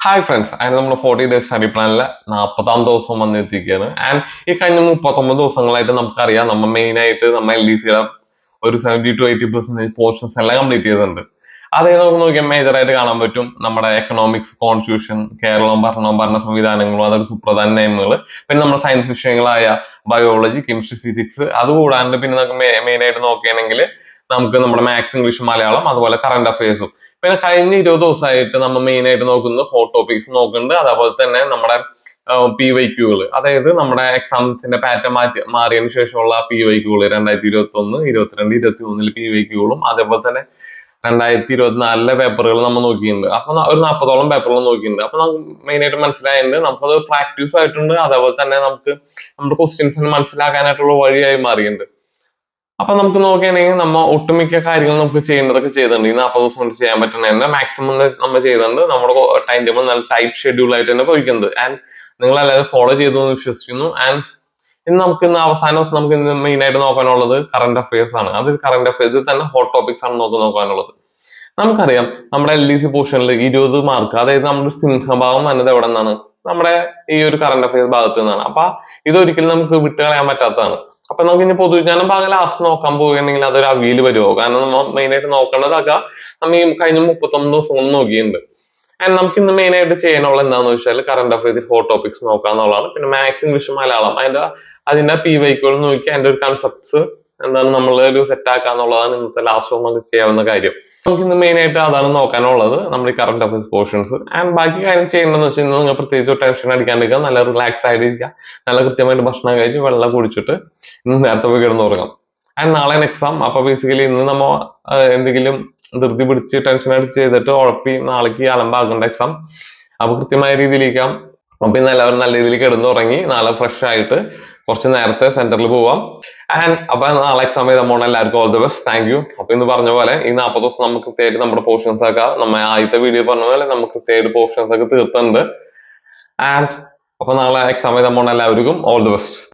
Hi friends, അതിന് നമ്മുടെ 40 days study പ്ലാനിലെ 40ാം ദിവസം വന്നെത്തിക്കുകയാണ്. ആൻഡ് ഈ കഴിഞ്ഞ 39 ദിവസങ്ങളായിട്ട് നമുക്കറിയാം നമ്മൾ മെയിൻ ആയിട്ട് നമ്മൾ LDCയുടെ ഒരു 70 to 80% പോർഷൻസ് എല്ലാം കംപ്ലീറ്റ് ചെയ്തിട്ടുണ്ട്. അതേ നമുക്ക് നോക്കിയാൽ മേജർ ആയിട്ട് കാണാൻ പറ്റും നമ്മുടെ എക്കണോമിക്സ്, കോൺസ്റ്റിറ്റ്യൂഷൻ, കേരളവും ഭരണവും ഭരണ സംവിധാനങ്ങളും, അതൊക്കെ സുപ്രധാന നിയമങ്ങൾ, പിന്നെ നമ്മുടെ സയൻസ് വിഷയങ്ങളായ ബയോളജി, കെമിസ്ട്രി, ഫിസിക്സ്, അതുകൂടാണ്ട് പിന്നെ നമുക്ക് മെയിൻ ആയിട്ട് നോക്കുകയാണെങ്കിൽ നമുക്ക് നമ്മുടെ മാത്സ്, ഇംഗ്ലീഷ്, മലയാളം, അതുപോലെ കറന്റ് അഫയേഴ്സും. പിന്നെ കഴിഞ്ഞ 20 ദിവസമായിട്ട് നമ്മൾ മെയിൻ ആയിട്ട് നോക്കുന്നത് ഹോട്ട് ടോപ്പിക്സ് നോക്കുന്നുണ്ട്. അതേപോലെ തന്നെ നമ്മുടെ PYQകൾ, അതായത് നമ്മുടെ എക്സാംസിന്റെ പാറ്റേൺ മാറിയതിനു ശേഷമുള്ള PYQകൾ 2021, 22, 23 PYQകളും, അതേപോലെ തന്നെ 2024 പേപ്പറുകൾ നമ്മൾ നോക്കിയിട്ടുണ്ട്. അപ്പൊ ഒരു 40ഓളം പേപ്പറുകൾ നോക്കിയിട്ടുണ്ട്. അപ്പൊ നമുക്ക് മെയിൻ ആയിട്ട് മനസ്സിലായിട്ടുണ്ട്, നമുക്കത് പ്രാക്ടീസ് ആയിട്ടുണ്ട്. അതേപോലെ തന്നെ നമുക്ക് നമ്മുടെ ക്വസ്റ്റ്യൻസിന് മനസ്സിലാക്കാനായിട്ടുള്ള വഴിയായി മാറിയിട്ടുണ്ട്. അപ്പൊ നമുക്ക് നോക്കുകയാണെങ്കിൽ നമ്മ ഒട്ടുമിക്ക കാര്യങ്ങൾ നമുക്ക് ചെയ്യേണ്ടതൊക്കെ ചെയ്തിട്ടുണ്ട്. ഈ 40 ദിവസം കൊണ്ട് ചെയ്യാൻ പറ്റുന്ന മാക്സിമം നമ്മൾ ചെയ്തിട്ടുണ്ട്. നമ്മുടെ ടൈം ടേബിൾ നല്ല ടൈറ്റ് ഷെഡ്യൂൾ ആയിട്ട് തന്നെ പോയിക്കുന്നത്. ആൻഡ് നിങ്ങൾ എല്ലാവരും ഫോളോ ചെയ്തു എന്ന് വിശ്വസിക്കുന്നു. ആൻഡ് ഇന്ന് അവസാന ദിവസം നമുക്ക് ഇന്ന് മെയിൻ ആയിട്ട് നോക്കാനുള്ളത് കറന്റ് അഫയേഴ്സ് ആണ്. അത് കറന്റ് അഫയേഴ്സിൽ തന്നെ ഹോട്ട് ടോപ്പിക്സ് ആണ് നോക്കാനുള്ളത്. നമുക്കറിയാം നമ്മുടെ LDC പോർഷനിൽ 20 മാർക്ക്, അതായത് നമ്മുടെ സിംഹഭാഗം വന്നത് എവിടെ നിന്നാണ്? നമ്മുടെ ഈ ഒരു കറന്റ് അഫയേഴ്സ് ഭാഗത്ത് നിന്നാണ്. അപ്പൊ ഇതൊരിക്കലും നമുക്ക് വിട്ടുകളയാൻ പറ്റാത്തതാണ്. അപ്പൊ നമുക്ക് ഇനി പൊതുവിജ്ഞാനം ഭാഗം ലാസ്റ്റ് നോക്കാൻ പോവുകയാണെങ്കിൽ അതൊരു അവിയിൽ വരുമോ? കാരണം നമ്മൾ മെയിൻ ആയിട്ട് നോക്കേണ്ടതൊക്കെ നമ്മൾ ഈ കഴിഞ്ഞ 39 ദിവസം കൊണ്ട് നോക്കിയിട്ടുണ്ട്. ആൻഡ് നമുക്ക് ഇന്ന് മെയിൻ ആയിട്ട് ചെയ്യാനുള്ള എന്താണെന്ന് വെച്ചാൽ കറന്റ് അഫയേഴ്സ് ഹോട്ട് ടോപ്പിക്സ് നോക്കുക എന്നുള്ളതാണ്. പിന്നെ മാത്സ്, ഇംഗ്ലീഷ്, മലയാളം അതിന്റെ PYQകൾ നോക്കി അതിന്റെ ഒരു കൺസെപ്റ്റ്സ് എന്താണ് നമ്മൾ ഒരു സെറ്റ് ആക്കുക എന്നുള്ളതാണ് ഇന്നത്തെ ലാസ്റ്റ് നമുക്ക് ചെയ്യാവുന്ന കാര്യം. നമുക്ക് ഇന്ന് മെയിൻ ആയിട്ട് അതാണ് നോക്കാനുള്ളത്, നമ്മുടെ ഈ കറന്റ് അഫയേഴ്സ് പോർഷൻസ്. ആൻഡ് ബാക്കി കാര്യം ചെയ്യേണ്ടതെന്ന് വെച്ചാൽ നിങ്ങൾ പ്രത്യേകിച്ച് ടെൻഷൻ അടിക്കാണ്ടിരിക്കുക, നല്ല റിലാക്സ് ആയിട്ടിരിക്കുക, നല്ല കൃത്യമായിട്ട് ഭക്ഷണം കഴിച്ച് വെള്ളം കുടിച്ചിട്ട് ഇന്ന് നേരത്തെ പോയി കിടന്നുറങ്ങാം. ആൻഡ് നാളെ എക്സാം. അപ്പൊ ബേസിക്കലി ഇന്ന് നമ്മ എന്തെങ്കിലും ധൃതി പിടിച്ച് ടെൻഷൻ അടിച്ച് ചെയ്തിട്ട് ഉഴപ്പി നാളേക്ക് അലമ്പാകേണ്ട എക്സാം. അപ്പൊ കൃത്യമായ രീതിയിലേക്കാം. അപ്പൊ ഇന്ന് എല്ലാവരും നല്ല രീതിയിൽ കിടന്നുറങ്ങി നാളെ ഫ്രഷ് ആയിട്ട് കുറച്ച് നേരത്തെ സെന്ററിൽ പോവാം. ആൻഡ് അപ്പൊ നാളെ എക്സാം ചെയ്ത പോണ എല്ലാവർക്കും all the best. Thank you. അപ്പൊ ഇന്ന് പറഞ്ഞ പോലെ ഈ 40 ദിവസം നമുക്ക് കൃത്യമായിട്ട് നമ്മുടെ പോർഷൻസ് ഒക്കെ നമ്മ ആദ്യത്തെ വീഡിയോ പറഞ്ഞ പോലെ നമുക്ക് കൃത്യമായിട്ട് പോർഷൻസ് ഒക്കെ തീർത്തുണ്ട്. ആൻഡ് അപ്പൊ നാളെ എക്സാം ചെയ്ത പോണ എല്ലാവർക്കും ഓൾ ദി ബെസ്റ്റ്.